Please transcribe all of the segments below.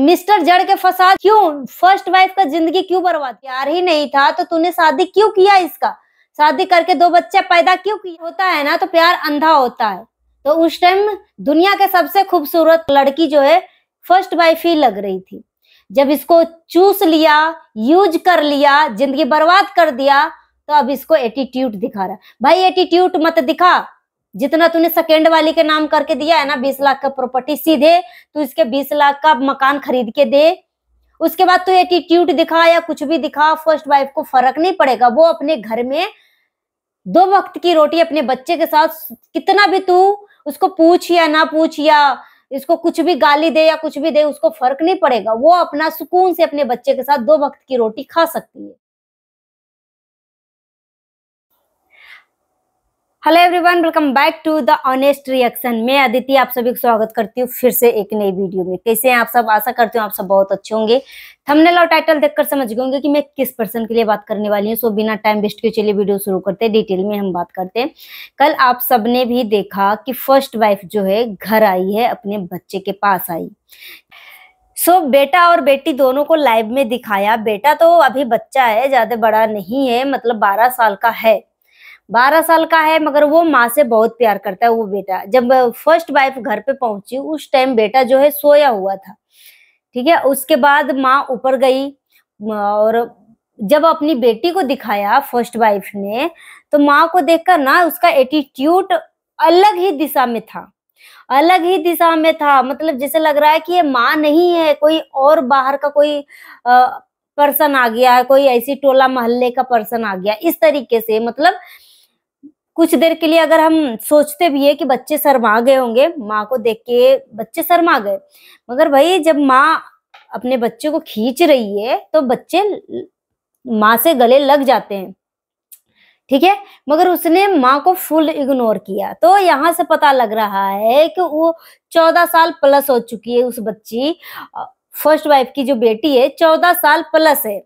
Mister जड़ के फसाद क्यों, फर्स्ट वाइफ का जिंदगी क्यों बर्बाद, प्यार ही नहीं था तो तूने शादी क्यों किया, इसका शादी करके 2 बच्चे पैदा क्यों किया। होता है ना तो प्यार अंधा होता है। तो उस टाइम दुनिया के सबसे खूबसूरत लड़की जो है फर्स्ट वाइफ ही लग रही थी। जब इसको चूस लिया, यूज कर लिया, जिंदगी बर्बाद कर दिया, तो अब इसको एटीट्यूड दिखा रहा। भाई एटीट्यूड मत दिखा, जितना तूने सेकेंड वाली के नाम करके दिया है ना 20 लाख का प्रॉपर्टी, सीधे तू इसके 20 लाख का मकान खरीद के दे। उसके बाद तू एटीट्यूड दिखा या कुछ भी दिखा, फर्स्ट वाइफ को फर्क नहीं पड़ेगा। वो अपने घर में 2 वक्त की रोटी अपने बच्चे के साथ, कितना भी तू उसको पूछ या ना पूछ या इसको कुछ भी गाली दे या कुछ भी दे, उसको फर्क नहीं पड़ेगा। वो अपना सुकून से अपने बच्चे के साथ 2 वक्त की रोटी खा सकती है। Hello everyone, welcome back to the honest reaction. मैं अदिति आप सभी को स्वागत करती हूँ फिर से एक नई वीडियो में। कैसे हैं आप सब? आशा करती हूँ आप सब बहुत अच्छे होंगे। थंबनेल और टाइटल देखकर समझ गए होंगे कि मैं किस पर्सन के लिए बात करने वाली हूँ। सो बिना टाइम वेस्ट किए चलिए वीडियो शुरू करते हैं, डिटेल में हम बात करते हैं। कल आप सबने भी देखा कि फर्स्ट वाइफ जो है घर आई है, अपने बच्चे के पास आई। सो बेटा और बेटी दोनों को लाइव में दिखाया। बेटा तो अभी बच्चा है, ज्यादा बड़ा नहीं है, मतलब 12 साल का है। 12 साल का है, मगर वो माँ से बहुत प्यार करता है वो बेटा। जब फर्स्ट वाइफ घर पे पहुंची उस टाइम बेटा जो है सोया हुआ था, ठीक है। उसके बाद माँ ऊपर गई और जब अपनी बेटी को दिखाया फर्स्ट वाइफ ने, तो माँ को देखकर ना उसका एटीट्यूड अलग ही दिशा में था, अलग ही दिशा में था। मतलब जैसे लग रहा है कि ये माँ नहीं है, कोई और बाहर का कोई पर्सन आ गया है, कोई ऐसी टोला मोहल्ले का पर्सन आ गया, इस तरीके से। मतलब कुछ देर के लिए अगर हम सोचते भी है कि बच्चे शर्मा गए होंगे, माँ को देख के बच्चे शर्मा गए, मगर भाई जब माँ अपने बच्चे को खींच रही है तो बच्चे माँ से गले लग जाते हैं, ठीक है। मगर उसने माँ को फुल इग्नोर किया। तो यहाँ से पता लग रहा है कि वो 14 साल प्लस हो चुकी है उस बच्ची। फर्स्ट वाइफ की जो बेटी है 14 साल प्लस है।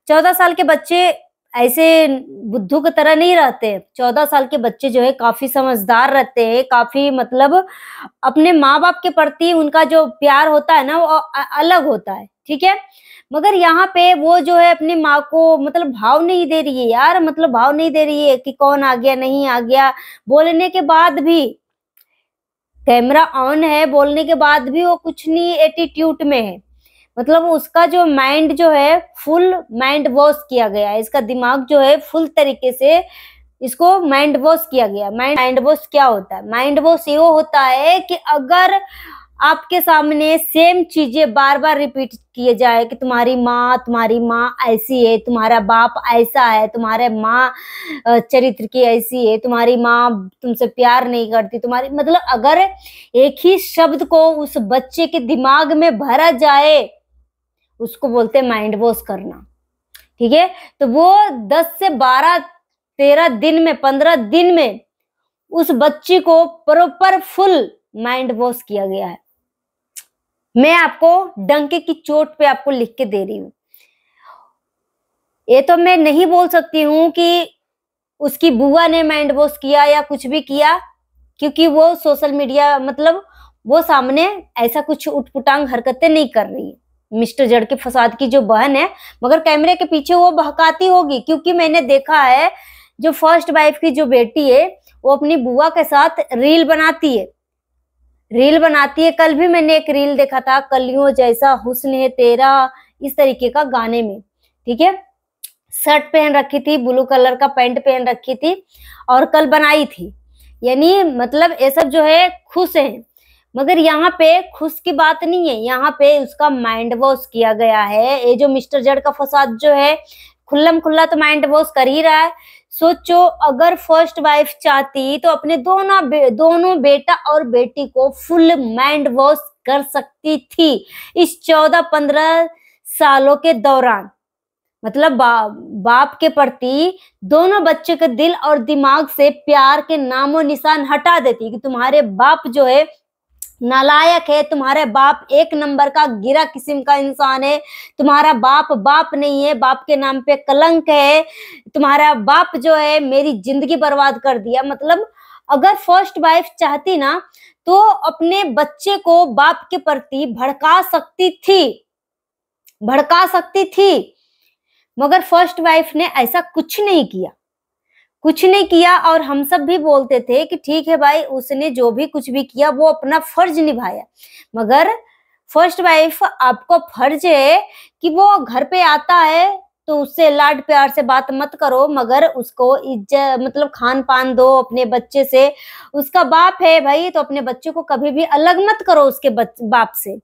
14 साल के बच्चे ऐसे बुद्धू की तरह नहीं रहते। 14 साल के बच्चे जो है काफी समझदार रहते हैं, काफी मतलब अपने माँ बाप के प्रति उनका जो प्यार होता है ना वो अलग होता है, ठीक है। मगर यहाँ पे वो जो है अपनी माँ को मतलब भाव नहीं दे रही है यार, मतलब भाव नहीं दे रही है कि कौन आ गया नहीं आ गया। बोलने के बाद भी, कैमरा ऑन है, बोलने के बाद भी वो कुछ नहीं, एटीट्यूड में है। मतलब उसका जो माइंड जो है फुल माइंड वॉश किया गया है, इसका दिमाग जो है फुल तरीके से इसको माइंड वॉश किया गया। माइंड वॉश क्या होता है? माइंड वॉश ये होता है कि अगर आपके सामने सेम चीजें बार बार रिपीट किए जाए कि तुम्हारी माँ ऐसी है, तुम्हारा बाप ऐसा है, तुम्हारे माँ चरित्र की ऐसी है, तुम्हारी माँ तुमसे प्यार नहीं करती, तुम्हारी मतलब अगर एक ही शब्द को उस बच्चे के दिमाग में भरा जाए, उसको बोलते हैं माइंड वॉश करना, ठीक है। तो वो 10 से 12 13 दिन में 15 दिन में उस बच्ची को प्रॉपर फुल माइंड वॉश किया गया है। मैं आपको डंके की चोट पे आपको लिख के दे रही हूँ। ये तो मैं नहीं बोल सकती हूँ कि उसकी बुआ ने माइंड वॉश किया या कुछ भी किया, क्योंकि वो सोशल मीडिया मतलब वो सामने ऐसा कुछ उटपुटांग हरकतें नहीं कर रही है। मिस्टर जड़ के फसाद की जो बहन है, मगर कैमरे के पीछे वो बहकाती होगी, क्योंकि मैंने देखा है जो फर्स्ट वाइफ की जो बेटी है वो अपनी बुआ के साथ रील बनाती है, रील बनाती है। कल भी मैंने एक रील देखा था, कलियों जैसा हुस्न है तेरा, इस तरीके का गाने में, ठीक है। शर्ट पहन रखी थी, ब्लू कलर का पैंट पहन रखी थी और कल बनाई थी। यानी मतलब ये सब जो है खुश है, मगर यहाँ पे खुश की बात नहीं है, यहाँ पे उसका माइंड वॉश किया गया है। ये जो मिस्टर जड़ का फसाद जो है खुल्लम खुल्ला तो माइंड वॉश कर ही रहा है। सोचो अगर फर्स्ट वाइफ चाहती तो अपने दोनों बेटा और बेटी को फुल माइंड वॉश कर सकती थी इस 14-15 सालों के दौरान। मतलब बाप के प्रति दोनों बच्चे के दिल और दिमाग से प्यार के नामो निशान हटा देती कि तुम्हारे बाप जो है नालायक है, तुम्हारे बाप एक नंबर का गिरा किस्म का इंसान है, तुम्हारा बाप नहीं है, बाप के नाम पे कलंक है, तुम्हारा बाप जो है मेरी जिंदगी बर्बाद कर दिया। मतलब अगर फर्स्ट वाइफ चाहती ना तो अपने बच्चे को बाप के प्रति भड़का सकती थी, मगर फर्स्ट वाइफ ने ऐसा कुछ नहीं किया। और हम सब भी बोलते थे कि ठीक है भाई, उसने जो भी कुछ भी किया वो अपना फर्ज निभाया। मगर फर्स्ट वाइफ आपको फर्ज है कि वो घर पे आता है तो उससे लाड प्यार से बात मत करो, मगर उसको इज्जत मतलब खान पान दो अपने बच्चे से। उसका बाप है भाई तो अपने बच्चे को कभी भी अलग मत करो उसके बाप से,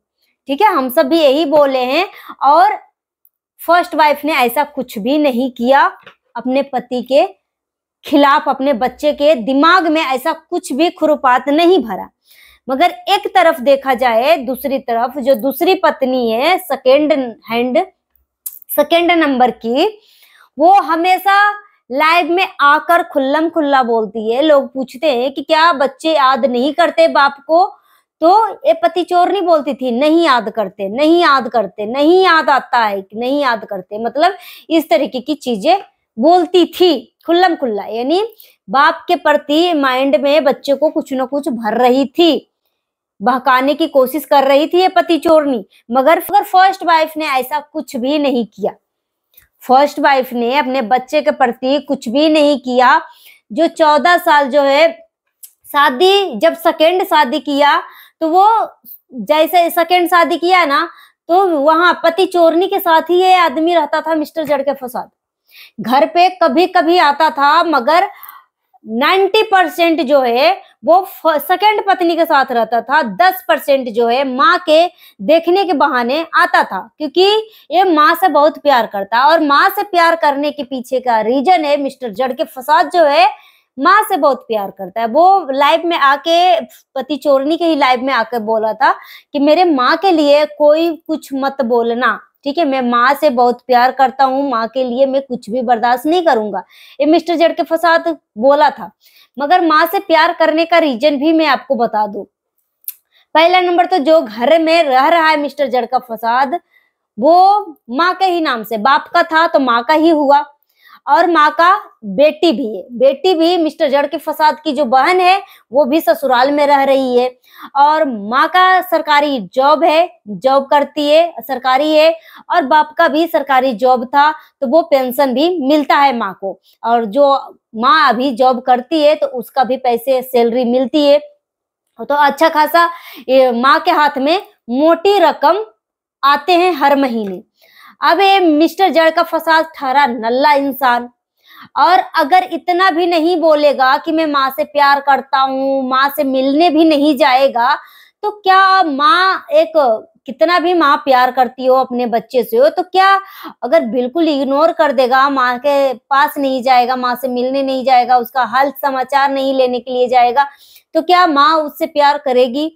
ठीक है। हम सब भी यही बोले हैं। और फर्स्ट वाइफ ने ऐसा कुछ भी नहीं किया अपने पति के खिलाफ, अपने बच्चे के दिमाग में ऐसा कुछ भी खुरापात नहीं भरा। मगर एक तरफ देखा जाए, दूसरी तरफ जो दूसरी पत्नी है सेकेंड नंबर की, वो हमेशा लाइव में आकर खुल्लम खुल्ला बोलती है। लोग पूछते हैं कि क्या बच्चे याद नहीं करते बाप को, तो ये पति चोर नहीं बोलती थी, नहीं याद करते, नहीं याद आता है, नहीं याद करते, मतलब इस तरीके की चीजें बोलती थी खुल्लम खुल्ला। यानी बाप के प्रति माइंड में बच्चे को कुछ न कुछ भर रही थी, बहकाने की कोशिश कर रही थी ये पति चोरनी। मगर फर्स्ट वाइफ ने ऐसा कुछ भी नहीं किया। फर्स्ट वाइफ ने अपने बच्चे के प्रति कुछ भी नहीं किया। जो 14 साल जो है जब सेकेंड शादी किया, तो वो जैसे सेकेंड शादी किया ना, तो वहां पति चोरनी के साथ ही ये आदमी रहता था, मिस्टर जड़के फसाद। घर पे कभी कभी आता था, मगर 90% जो है वो सेकेंड पत्नी के साथ रहता था। 10% जो है माँ के देखने के बहाने आता था, क्योंकि ये माँ से बहुत प्यार करता है। और माँ से प्यार करने के पीछे का रीजन है, मिस्टर जड़के फसाद जो है माँ से बहुत प्यार करता है। वो लाइव में आके, पति चोरनी के ही लाइव में आके बोला था कि मेरे माँ के लिए कोई कुछ मत बोलना, ठीक है, मैं माँ से बहुत प्यार करता हूँ, माँ के लिए मैं कुछ भी बर्दाश्त नहीं करूंगा, ये मिस्टर जड़के फसाद बोला था। मगर माँ से प्यार करने का रीजन भी मैं आपको बता दूं। पहला नंबर तो जो घर में रह रहा है मिस्टर जड़का फसाद, वो माँ के ही नाम से, बाप का था तो माँ का ही हुआ। और माँ का बेटी भी है, बेटी भी मिस्टर जड़के फसाद की जो बहन है वो भी ससुराल में रह रही है। और माँ का सरकारी जॉब है, जॉब करती है, सरकारी है। और बाप का भी सरकारी जॉब था, तो वो पेंशन भी मिलता है माँ को। और जो माँ अभी जॉब करती है तो उसका भी पैसे सैलरी मिलती है, तो अच्छा खासा माँ के हाथ में मोटी रकम आते हैं हर महीने। अब ये मिस्टर जड़का फसाद ठहरा नल्ला इंसान, और अगर इतना भी नहीं बोलेगा कि मैं माँ से प्यार करता हूँ, माँ से मिलने भी नहीं जाएगा, तो क्या माँ कितना भी माँ प्यार करती हो अपने बच्चे से हो, तो क्या अगर बिल्कुल इग्नोर कर देगा, माँ के पास नहीं जाएगा, माँ से मिलने नहीं जाएगा, उसका हाल समाचार नहीं लेने के लिए जाएगा, तो क्या माँ उससे प्यार करेगी?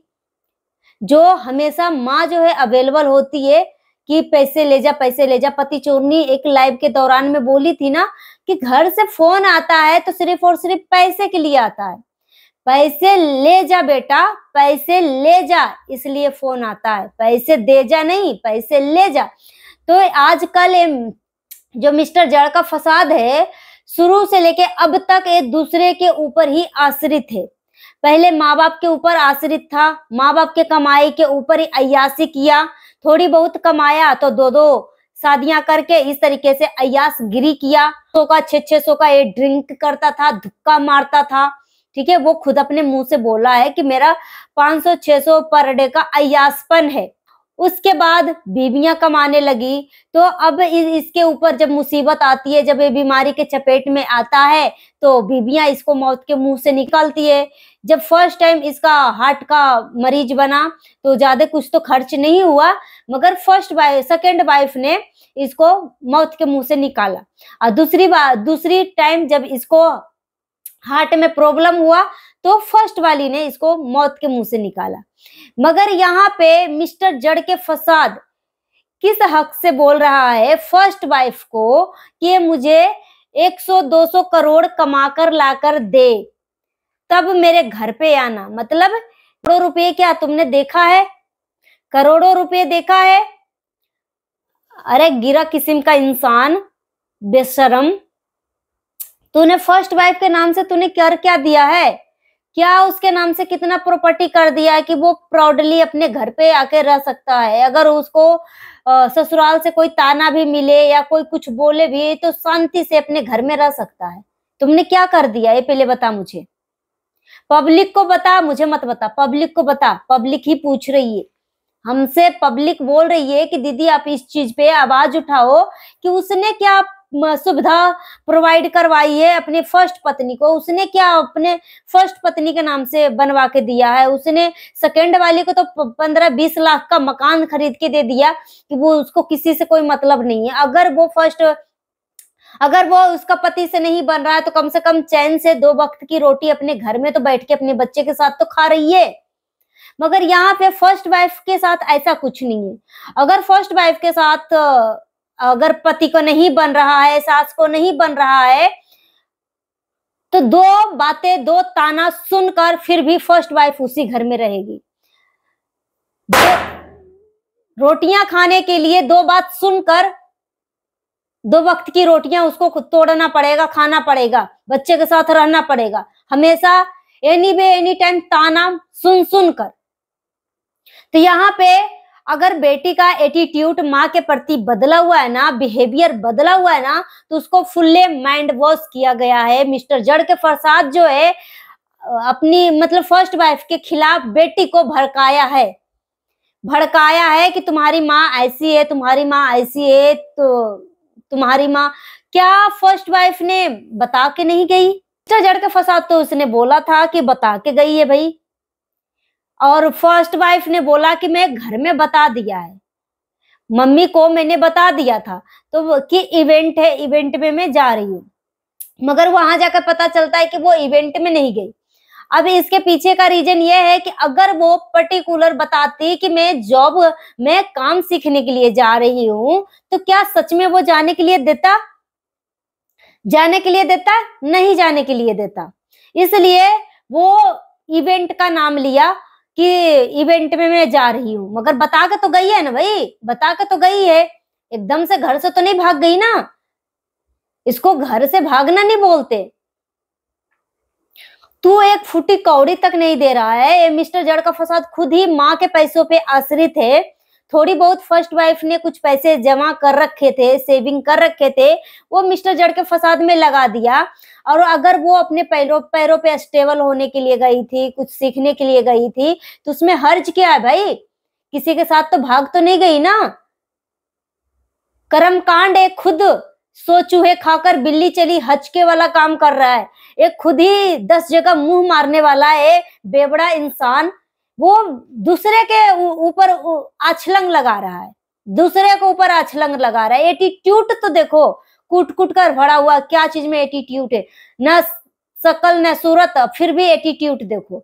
जो हमेशा माँ जो है अवेलेबल होती है कि पैसे ले जा, पैसे ले जा। पति चोरनी एक लाइव के दौरान में बोली थी ना कि घर से फोन आता है तो सिर्फ और सिर्फ पैसे के लिए आता है, पैसे ले जा बेटा, पैसे ले जा, इसलिए फोन आता है, पैसे दे जा नहीं, पैसे ले जा। तो आजकल जो मिस्टर जड़का फसाद है, शुरू से लेके अब तक एक दूसरे के ऊपर ही आश्रित है। पहले माँ बाप के ऊपर आश्रित था, माँ बाप के कमाई के ऊपर ही अय्यासी किया, थोड़ी बहुत कमाया तो 2-2 शादियां करके इस तरीके से अय्यासगिरी किया। 600 का ये ड्रिंक करता था, धुक्का मारता था, ठीक है। वो खुद अपने मुंह से बोला है कि मेरा 500-600 पर डे का अय्यासपन है। उसके बाद बीवियां कमाने लगी, तो अब इसके ऊपर जब मुसीबत आती है, जब ये बीमारी के चपेट में आता है, तो बीवियां इसको मौत के मुंह से निकालती है। जब फर्स्ट टाइम इसका हार्ट का मरीज बना तो ज्यादा कुछ तो खर्च नहीं हुआ, मगर सेकेंड वाइफ ने इसको मौत के मुंह से निकाला। और दूसरी टाइम जब इसको हार्ट में प्रॉब्लम हुआ तो फर्स्ट वाली ने इसको मौत के मुंह से निकाला। मगर यहाँ पे मिस्टर जड़के फसाद किस हक से बोल रहा है फर्स्ट वाइफ को कि मुझे 100-200 करोड़ कमाकर लाकर दे, तब मेरे घर पे आना। मतलब करोड़ों रुपए क्या तुमने देखा है? करोड़ों रुपए देखा है? अरे गिरा किस्म का इंसान, बेशरम, तूने फर्स्ट वाइफ के नाम से तूने क्या दिया है? क्या उसके नाम से कितना प्रॉपर्टी कर दिया है कि वो प्राउडली अपने घर पे आके रह सकता है। अगर उसको ससुराल से कोई ताना भी मिले या कोई कुछ बोले भी तो शांति से अपने घर में रह सकता है। तुमने क्या कर दिया ये पहले बता मुझे। पब्लिक को बता, मुझे मत बता, पब्लिक को बता। पब्लिक ही पूछ रही है हमसे, पब्लिक बोल रही है कि दीदी आप इस चीज पे आवाज उठाओ कि उसने क्या सुविधा प्रोवाइड करवाई है अपने फर्स्ट पत्नी को। उसने क्या अपने फर्स्ट पत्नी के नाम से बनवा के दिया है। उसने सेकंड वाली को तो 15-20 लाख का मकान खरीद के दे दिया कि वो उसको किसी से कोई मतलब नहीं है। अगर वो उसका पति से नहीं बन रहा है तो कम से कम चैन से 2 वक्त की रोटी अपने घर में तो बैठ के अपने बच्चे के साथ तो खा रही है। मगर यहाँ पे फर्स्ट वाइफ के साथ ऐसा कुछ नहीं है। अगर फर्स्ट वाइफ के साथ अगर पति को नहीं बन रहा है, सास को नहीं बन रहा है, तो 2 बातें 2 ताना सुनकर फिर भी फर्स्ट वाइफ उसी घर में रहेगी। रोटियां खाने के लिए 2 बात सुनकर 2 वक्त की रोटियां उसको तोड़ना पड़ेगा, खाना पड़ेगा, बच्चे के साथ रहना पड़ेगा, हमेशा एनी वे एनी टाइम ताना सुन सुनकर। तो यहाँ पे अगर बेटी का एटीट्यूड माँ के प्रति बदला हुआ है ना, बिहेवियर बदला हुआ है ना, तो उसको फुल्ले माइंड वॉश किया गया है। मिस्टर जड़ के प्रसाद जो है अपनी मतलब फर्स्ट वाइफ के खिलाफ बेटी को भड़काया है कि तुम्हारी माँ ऐसी है, तुम्हारी माँ ऐसी है। तो तुम्हारी माँ क्या फर्स्ट वाइफ ने बता के नहीं गई? मिस्टर जड़ के प्रसाद तो उसने बोला था कि बता के गई है भाई, और फर्स्ट वाइफ ने बोला कि मैं घर में बता दिया है, मम्मी को मैंने बता दिया था तो कि इवेंट है, इवेंट में मैं जा रही हूँ। मगर वहां जाकर पता चलता है कि वो इवेंट में नहीं गई। अब इसके पीछे का रीजन ये है कि अगर वो पर्टिकुलर बताती कि मैं काम सीखने के लिए जा रही हूँ, तो क्या सच में वो जाने के लिए देता? नहीं जाने के लिए देता। इसलिए वो इवेंट का नाम लिया कि इवेंट में मैं जा रही हूँ। मगर बता के तो गई है ना भाई, बता के तो गई है, एकदम से घर से तो नहीं भाग गई ना। इसको घर से भागना नहीं बोलते। तू एक फुटी कौड़ी तक नहीं दे रहा है। ये मिस्टर जड़ का प्रसाद खुद ही माँ के पैसों पे आश्रित है। थोड़ी बहुत फर्स्ट वाइफ ने कुछ पैसे जमा कर रखे थे, सेविंग कर रखे थे, वो मिस्टर जड़ के प्रसाद में लगा दिया। और अगर वो अपने पैरों पे स्टेबल होने के लिए गई थी, कुछ सीखने के लिए गई थी, तो उसमें हर्ज क्या है भाई? किसी के साथ तो भाग तो नहीं गई ना। कर्म कांड एक खुद सो चूहे खाकर बिल्ली चली हचके वाला काम कर रहा है। एक खुद ही 10 जगह मुंह मारने वाला है बेवड़ा इंसान। वो दूसरे के ऊपर आछलंग लगा रहा है, दूसरे के ऊपर आछलंग लगा रहा है। एटीट्यूड तो देखो, कूट कूट कर भरा हुआ, क्या चीज में एटीट्यूड है? न शकल न सूरत, फिर भी एटीट्यूड देखो।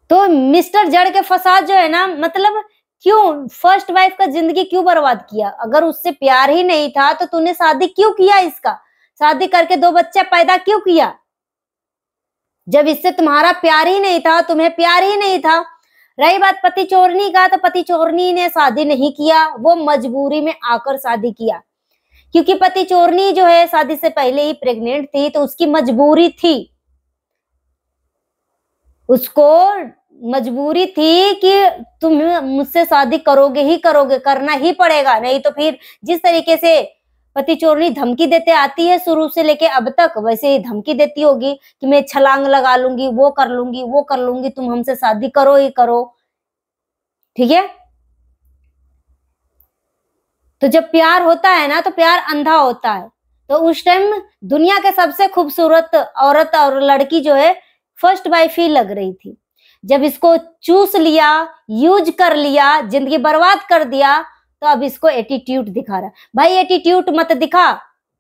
तो मिस्टर जड़ के फसाद जो है ना, मतलब क्यों फर्स्ट वाइफ का जिंदगी क्यों बर्बाद किया? अगर उससे प्यार ही नहीं था तो तूने शादी क्यों किया? इसका शादी करके 2 बच्चे पैदा क्यों किया? जब इससे तुम्हारा प्यार ही नहीं था, तुम्हें प्यार ही नहीं था। रही बात पति चोरनी का, तो पति चोरनी ने शादी नहीं किया, वो मजबूरी में आकर शादी किया। क्योंकि पति चोरनी जो है शादी से पहले ही प्रेग्नेंट थी, तो उसकी मजबूरी थी, उसको मजबूरी थी कि तुम मुझसे शादी करोगे ही करोगे, करना ही पड़ेगा। नहीं तो फिर जिस तरीके से पति चोरनी धमकी देते आती है शुरू से लेके अब तक, वैसे ही धमकी देती होगी कि मैं छलांग लगा लूंगी, वो कर लूंगी, तुम हमसे शादी करो ही करो। ठीक है? तो जब प्यार होता है ना, तो प्यार अंधा होता है। तो उस टाइम दुनिया के सबसे खूबसूरत औरत और लड़की जो है फर्स्ट वाइफ ही लग रही थी। जब इसको चूस लिया, यूज कर लिया, जिंदगी बर्बाद कर दिया, तो अब इसको एटीट्यूड दिखा रहा। भाई एटीट्यूड मत दिखा।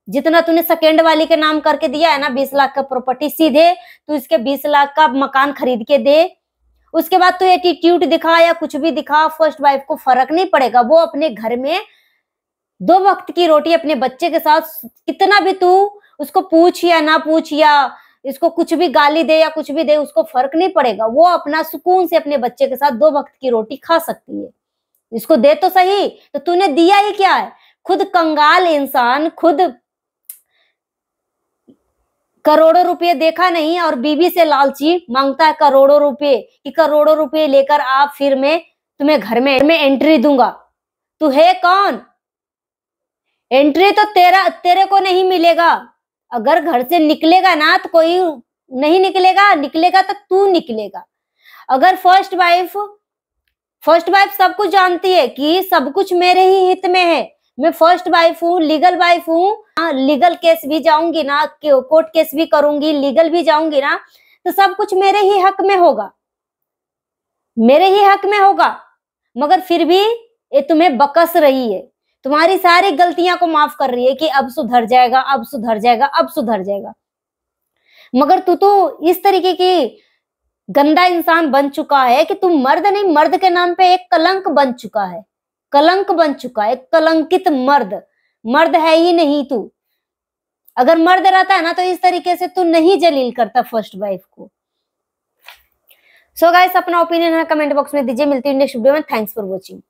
जितना तूने सेकेंड वाली के नाम करके दिया है ना 20 लाख का प्रॉपर्टी, सीधे तू इसके 20 लाख का मकान खरीद के दे। उसके बाद तू एटीट्यूड दिखा या कुछ भी दिखा, फर्स्ट वाइफ को फर्क नहीं पड़ेगा। वो अपने घर में 2 वक्त की रोटी अपने बच्चे के साथ, कितना भी तू उसको पूछ या ना पूछ या इसको कुछ भी गाली दे या कुछ भी दे, उसको फर्क नहीं पड़ेगा। वो अपना सुकून से अपने बच्चे के साथ 2 वक्त की रोटी खा सकती है। इसको दे तो सही। तो तूने दिया ही क्या है? खुद कंगाल इंसान, खुद करोड़ों रुपए देखा नहीं और बीवी से लालची मांगता है करोड़ों रुपए कि करोड़ों रुपए लेकर आप फिर मैं तुम्हें घर में एंट्री दूंगा। तू है कौन? एंट्री तो तेरे को नहीं मिलेगा। अगर घर से निकलेगा ना तो कोई नहीं निकलेगा, निकलेगा तो तू निकलेगा। अगर फर्स्ट वाइफ सब कुछ जानती है कि सब कुछ मेरे ही हित में है, मैं फर्स्ट वाइफ हूँ, लीगल वाइफ हूँ, लीगल केस भी जाऊंगी ना, कोर्ट केस भी करूंगी, लीगल भी जाऊंगी ना, तो सब कुछ मेरे ही हक में होगा, मेरे ही हक में होगा। मगर फिर भी ये तुम्हें बकस रही है, तुम्हारी सारी गलतियां को माफ कर रही है कि अब सुधर जाएगा, अब सुधर जाएगा, अब सुधर जाएगा। मगर तू तो इस तरीके की गंदा इंसान बन चुका है कि तुम मर्द नहीं, मर्द के नाम पे एक कलंक बन चुका है, कलंक बन चुका है, कलंकित मर्द। मर्द है ही नहीं तू। अगर मर्द रहता है ना तो इस तरीके से तू नहीं जलील करता फर्स्ट वाइफ को। सो गाइस, अपना ओपिनियन है कमेंट बॉक्स में दीजिए। मिलती हूँ नेक्स्ट वीडियो में। Thanks for watching.